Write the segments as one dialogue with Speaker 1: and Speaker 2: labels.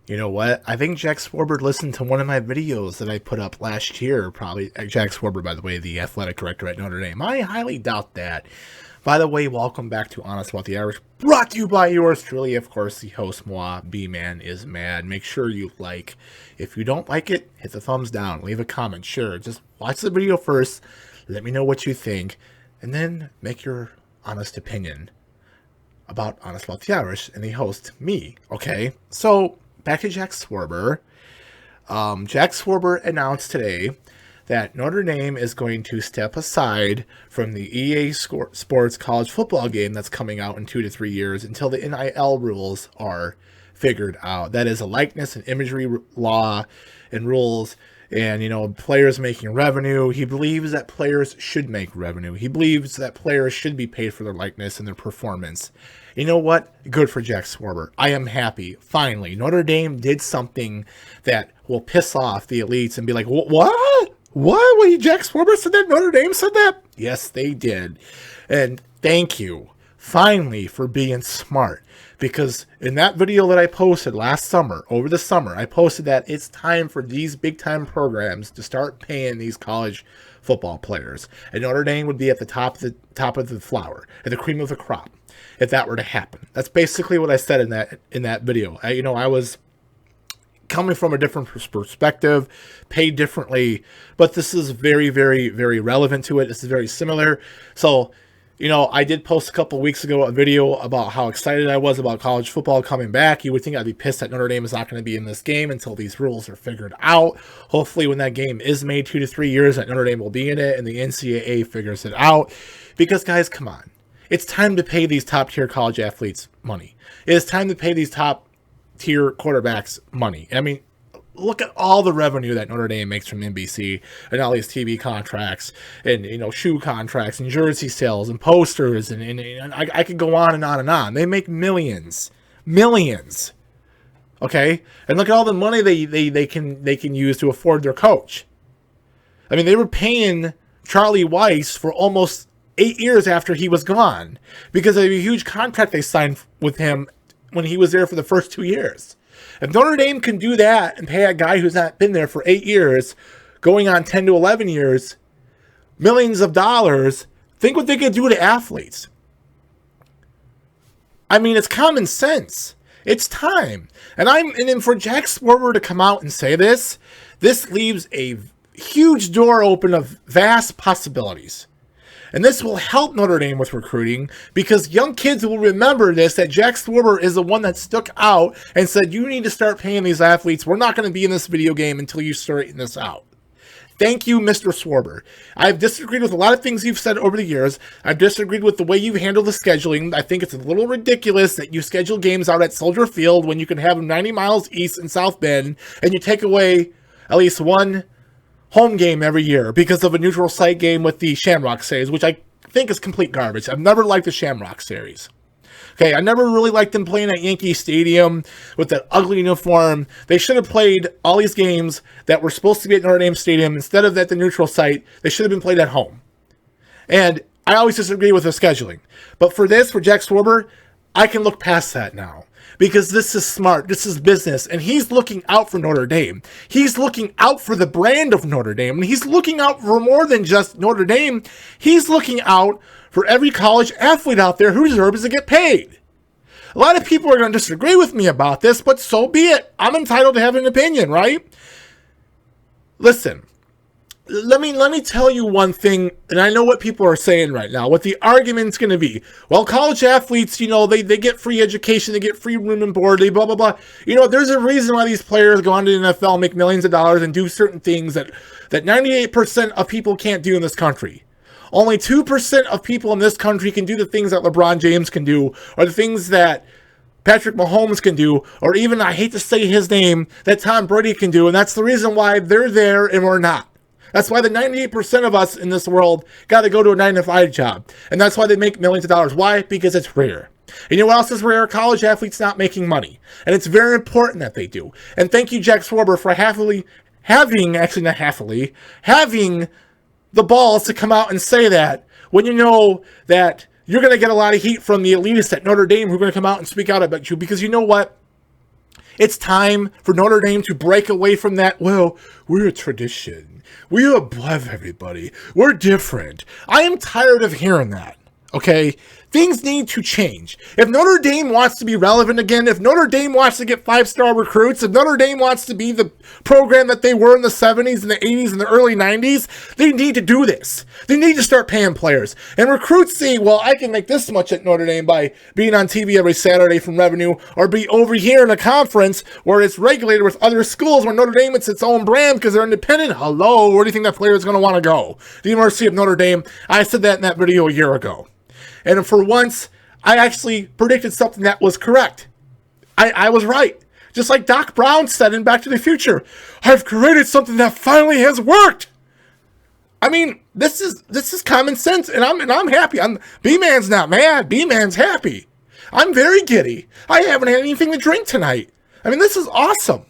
Speaker 1: You know what? I think Jack Swarbrick listened to one of my videos that I put up last year. Probably Jack Swarbrick, by the way, the athletic director at Notre Dame. I highly doubt that. By the way, welcome back to Honest About the Irish, brought to you by yours truly, of course, the host, Moi, B-Man is mad. Make sure you like. If you don't like it, hit the thumbs down. Leave a comment. Sure, just watch the video first. Let me know what you think. And then make your honest opinion about Honest About the Irish and the host, me. Okay? So, back to Jack Swarbrick. Jack Swarbrick announced today that Notre Dame is going to step aside from the EA Sports college football game that's coming out in 2 to 3 years until the NIL rules are figured out. That is a likeness and imagery law and rules, and, players making revenue. He believes that players should make revenue. He believes that players should be paid for their likeness and their performance. You know what? Good for Jack Swarbrick. I am happy. Finally, Notre Dame did something that will piss off the elites and be like, what? What? Well, Jack Swarbrick said that? Notre Dame said that? Yes, they did. And thank you, finally, for being smart. Because in that video that I posted last summer, over the summer, I posted that it's time for these big-time programs to start paying these college football players. And Notre Dame would be at the top of the flower, at the cream of the crop, if that were to happen. That's basically what I said in that video. I was coming from a different perspective, paid differently, but this is very, very, very relevant to it. This is very similar. So, I did post a couple weeks ago a video about how excited I was about college football coming back. You would think I'd be pissed that Notre Dame is not going to be in this game until these rules are figured out. Hopefully when that game is made 2 to 3 years, that Notre Dame will be in it and the NCAA figures it out. Because, guys, come on. It's time to pay these top-tier college athletes money. It is time to pay these top-tier quarterbacks money. I mean, look at all the revenue that Notre Dame makes from NBC and all these TV contracts and, shoe contracts and jersey sales and posters. And I could go on and on and on. They make millions. Okay? And look at all the money they can use to afford their coach. I mean, they were paying Charlie Weiss for almost 8 years after he was gone because of a huge contract they signed with him when he was there for the first 2 years. If Notre Dame can do that and pay a guy who's not been there for 8 years, going on 10 to 11 years, millions of dollars, think what they could do to athletes. I mean, it's common sense. It's time. And then for Jack Swarbrick to come out and say this leaves a huge door open of vast possibilities. And this will help Notre Dame with recruiting because young kids will remember this, that Jack Swarbrick is the one that stuck out and said, you need to start paying these athletes. We're not going to be in this video game until you straighten this out. Thank you, Mr. Swarbrick. I've disagreed with a lot of things you've said over the years. I've disagreed with the way you've handled the scheduling. I think it's a little ridiculous that you schedule games out at Soldier Field when you can have them 90 miles east in South Bend, and you take away at least one home game every year because of a neutral site game with the Shamrock Series, which I think is complete garbage. I've never liked the Shamrock Series. Okay, I never really liked them playing at Yankee Stadium with that ugly uniform. They should have played all these games that were supposed to be at Notre Dame Stadium instead of at the neutral site. They should have been played at home. And I always disagree with the scheduling. But for Jack Swarbrick, I can look past that now. Because this is smart, this is business, and he's looking out for Notre Dame. He's looking out for the brand of Notre Dame, and he's looking out for more than just Notre Dame. He's looking out for every college athlete out there who deserves to get paid. A lot of people are going to disagree with me about this, but so be it. I'm entitled to have an opinion, right? Listen. Let me tell you one thing, and I know what people are saying right now, what the argument's going to be. Well, college athletes, they get free education, they get free room and board, they blah, blah, blah. There's a reason why these players go on to the NFL, make millions of dollars, and do certain things that 98% of people can't do in this country. Only 2% of people in this country can do the things that LeBron James can do, or the things that Patrick Mahomes can do, or even, I hate to say his name, that Tom Brady can do, and that's the reason why they're there and we're not. That's why the 98% of us in this world got to go to a 9-to-5 job. And that's why they make millions of dollars. Why? Because it's rare. And you know what else is rare? College athletes not making money. And it's very important that they do. And thank you, Jack Swarbrick, for having the balls to come out and say that when you know that you're going to get a lot of heat from the elitists at Notre Dame who are going to come out and speak out about you. Because you know what? It's time for Notre Dame to break away from that, well, we're a tradition. We're above everybody. We're different. I am tired of hearing that, okay? Things need to change. If Notre Dame wants to be relevant again, if Notre Dame wants to get 5-star recruits, if Notre Dame wants to be the program that they were in the 70s and the 80s and the early 90s, they need to do this. They need to start paying players. And recruits see, well, I can make this much at Notre Dame by being on TV every Saturday from revenue, or be over here in a conference where it's regulated with other schools where Notre Dame, it's its own brand because they're independent. Hello, where do you think that player is going to want to go? The University of Notre Dame. I said that in that video a year ago. And for once, I actually predicted something that was correct. I was right. Just like Doc Brown said in Back to the Future, I've created something that finally has worked. I mean, this is common sense, and I'm happy. B-Man's not mad. B-Man's happy. I'm very giddy. I haven't had anything to drink tonight. I mean, this is awesome.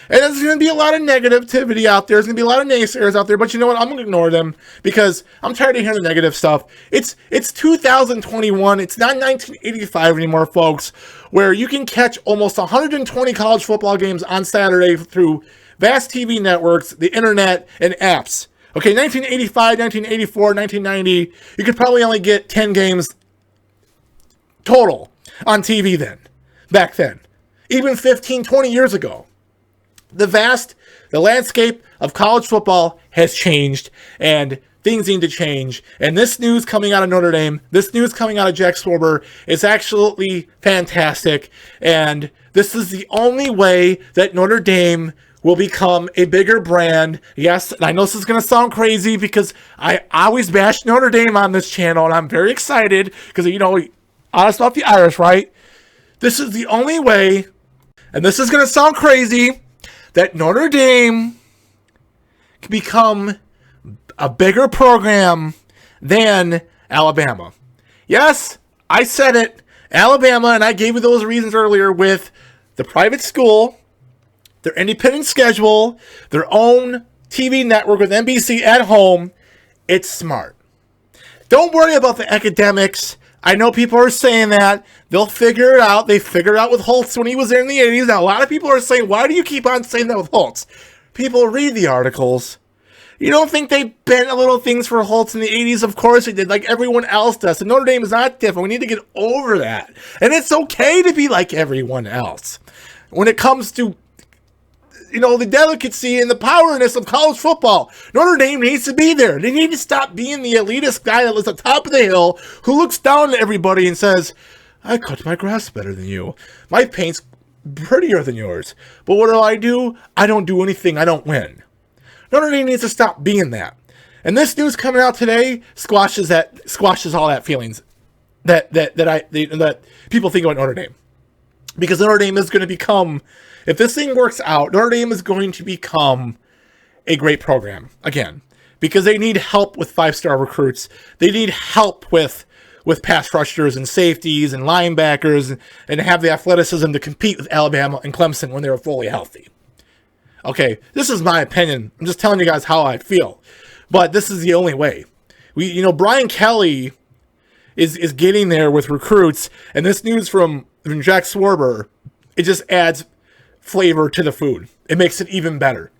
Speaker 1: And there's going to be a lot of negativity out there. There's going to be a lot of naysayers out there. But you know what? I'm going to ignore them because I'm tired of hearing the negative stuff. It's 2021. It's not 1985 anymore, folks, where you can catch almost 120 college football games on Saturday through vast TV networks, the internet, and apps. Okay, 1985, 1984, 1990, you could probably only get 10 games total on TV back then. Even 15, 20 years ago. The landscape of college football has changed, and things need to change. And this news coming out of Notre Dame, this news coming out of Jack Swarbrick is absolutely fantastic. And this is the only way that Notre Dame will become a bigger brand. Yes, I know this is going to sound crazy because I always bash Notre Dame on this channel, and I'm very excited because, you know, honest about the Irish, right? This is the only way, and this is going to sound crazy, that Notre Dame can become a bigger program than Alabama. Yes, I said it. Alabama, and I gave you those reasons earlier with the private school, their independent schedule, their own TV network with NBC at home. It's smart. Don't worry about the academics. I know people are saying that. They'll figure it out. They figured it out with Holtz when he was there in the 80s. Now, a lot of people are saying, why do you keep on saying that with Holtz? People read the articles. You don't think they bent a little things for Holtz in the 80s? Of course they did, like everyone else does. And Notre Dame is not different. We need to get over that. And it's okay to be like everyone else. When it comes to, you know, the delicacy and the powerness of college football, Notre Dame needs to be there. They need to stop being the elitist guy that lives at the top of the hill who looks down at everybody and says, I cut my grass better than you. My paint's prettier than yours. But what do? I don't do anything. I don't win. Notre Dame needs to stop being that. And this news coming out today squashes all that feelings that people think about Notre Dame. Because Notre Dame is going to become, if this thing works out, Notre Dame is going to become a great program again, because they need help with 5-star recruits. They need help with pass rushers and safeties and linebackers, and have the athleticism to compete with Alabama and Clemson when they're fully healthy. Okay, this is my opinion. I'm just telling you guys how I feel, but this is the only way. Brian Kelly is getting there with recruits, and this news from Jack Swarbrick, it just adds flavor to the food. It makes it even better.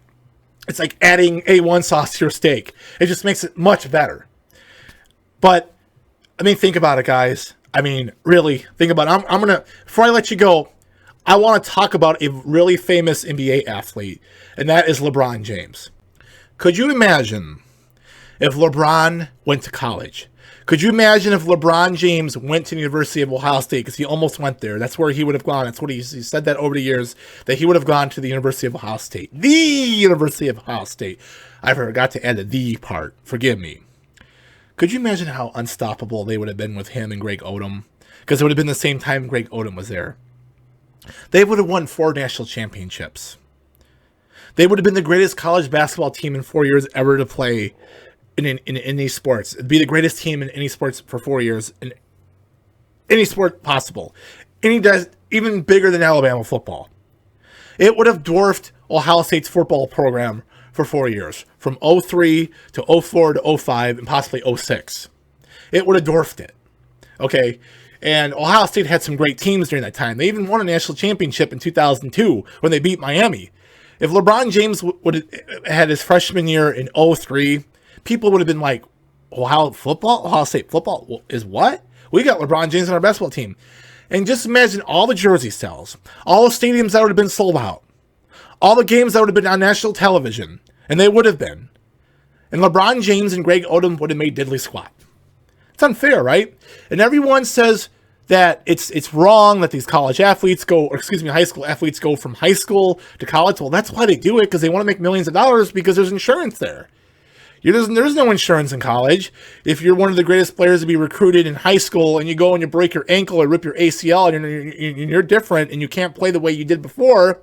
Speaker 1: It's like adding A1 sauce to your steak. It just makes it much better. But, I mean, think about it, guys. I mean, really, think about it. I'm going to, before I let you go, I want to talk about a really famous NBA athlete, and that is LeBron James. Could you imagine if LeBron went to college? Could you imagine if LeBron James went to the University of Ohio State? Because he almost went there. That's where he would have gone. That's what he said that over the years, that he would have gone to the University of Ohio State. The University of Ohio State. I forgot to add the part. Forgive me. Could you imagine how unstoppable they would have been with him and Greg Odom? Because it would have been the same time Greg Odom was there. They would have won 4 national championships. They would have been the greatest college basketball team in 4 years ever to play in any sports. It'd be the greatest team in any sports for 4 years in any sport possible. Even bigger than Alabama football. It would have dwarfed Ohio State's football program for 4 years, from 03 to 04 to 05 and possibly 06. It would have dwarfed it. Okay, And Ohio State had some great teams during that time. They even won a national championship in 2002 when they beat Miami. If LeBron James would have had his freshman year in 03, people would have been like, Ohio State football is what? We got LeBron James on our basketball team. And just imagine all the jersey sales, all the stadiums that would have been sold out, all the games that would have been on national television, and they would have been. And LeBron James and Greg Odom would have made diddly squat. It's unfair, right? And everyone says that it's wrong that these high school athletes go from high school to college. Well, that's why they do it, because they want to make millions of dollars, because there's insurance there. There's no insurance in college. If you're one of the greatest players to be recruited in high school and you go and you break your ankle or rip your ACL and you're different and you can't play the way you did before,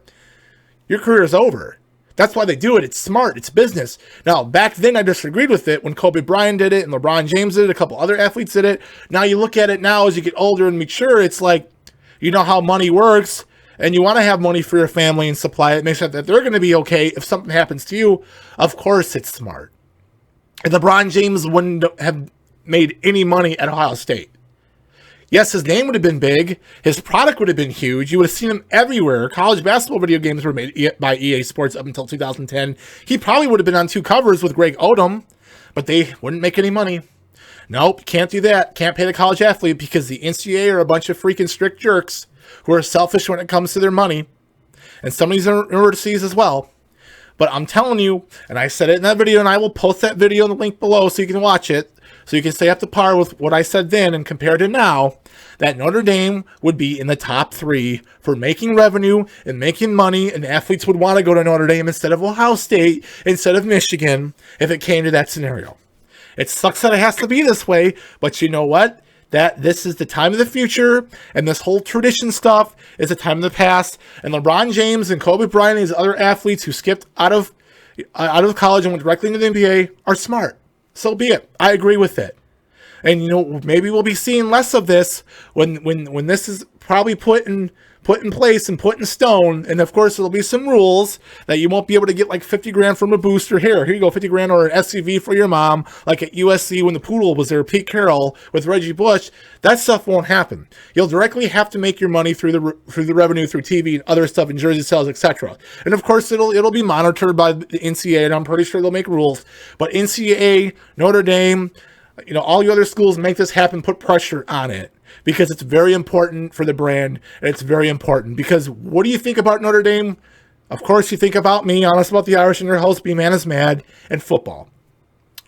Speaker 1: your career is over. That's why they do it. It's smart. It's business. Now, back then, I disagreed with it when Kobe Bryant did it and LeBron James did it. A couple other athletes did it. Now you look at it now as you get older and mature, it's like, you know how money works, and you want to have money for your family and supply it. Make sure that they're going to be okay if something happens to you. Of course, it's smart. And LeBron James wouldn't have made any money at Ohio State. Yes, his name would have been big. His product would have been huge. You would have seen him everywhere. College basketball video games were made by EA Sports up until 2010. He probably would have been on 2 covers with Greg Odom, but they wouldn't make any money. Nope, can't do that. Can't pay the college athlete because the NCAA are a bunch of freaking strict jerks who are selfish when it comes to their money. And some of these are overseas as well. But I'm telling you, and I said it in that video, and I will post that video in the link below so you can watch it, so you can stay up to par with what I said then and compare to now, that Notre Dame would be in the top 3 for making revenue and making money, and athletes would want to go to Notre Dame instead of Ohio State, instead of Michigan, if it came to that scenario. It sucks that it has to be this way, but you know what? That this is the time of the future, and this whole tradition stuff is the time of the past. And LeBron James and Kobe Bryant and these other athletes who skipped out of college and went directly into the NBA are smart. So be it. I agree with it. And maybe we'll be seeing less of this when this is probably put in place and put in stone. And of course, there'll be some rules that you won't be able to get like 50 grand from a booster. Here you go, 50 grand or an SUV for your mom, like at USC when the poodle was there, Pete Carroll with Reggie Bush. That stuff won't happen. You'll directly have to make your money through the revenue through TV and other stuff and jersey sales, etc. And of course, it'll be monitored by the NCAA, and I'm pretty sure they'll make rules. But NCAA, Notre Dame, all the other schools make this happen, put pressure on it, because it's very important for the brand, and it's very important because what do you think about Notre Dame? Of course, you think about me, Honest About the Irish, and your host, B-Man is Mad, and football.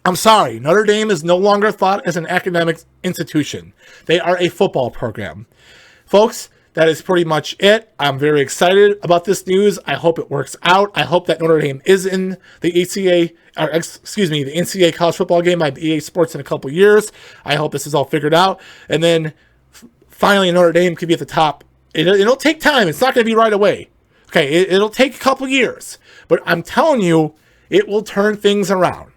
Speaker 1: I'm sorry, Notre Dame is no longer thought as an academic institution. They are a football program. Folks, that is pretty much it. I'm very excited about this news. I hope it works out. I hope that Notre Dame is in the the NCAA college football game by EA Sports in a couple years. I hope this is all figured out. And then finally, Notre Dame could be at the top. It'll take time. It's not going to be right away. Okay, it'll take a couple years. But I'm telling you, it will turn things around.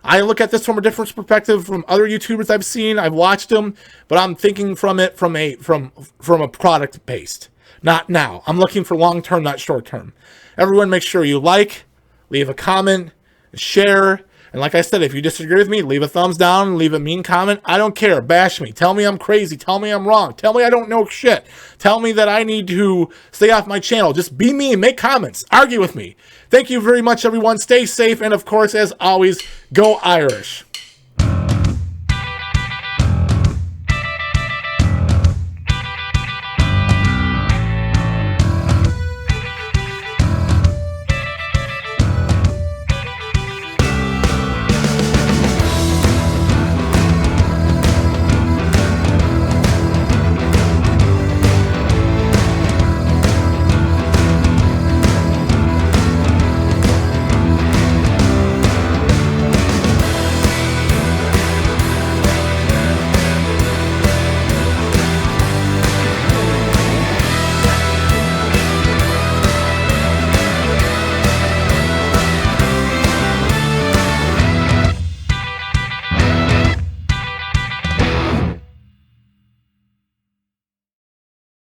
Speaker 1: I look at this from a different perspective from other YouTubers I've seen. I've watched them, but I'm thinking from it from a product based. Not now. I'm looking for long term, not short term. Everyone, make sure you like, leave a comment, share. And like I said, if you disagree with me, leave a thumbs down, leave a mean comment. I don't care. Bash me. Tell me I'm crazy. Tell me I'm wrong. Tell me I don't know shit. Tell me that I need to stay off my channel. Just be mean. Make comments. Argue with me. Thank you very much, everyone. Stay safe. And of course, as always, go Irish.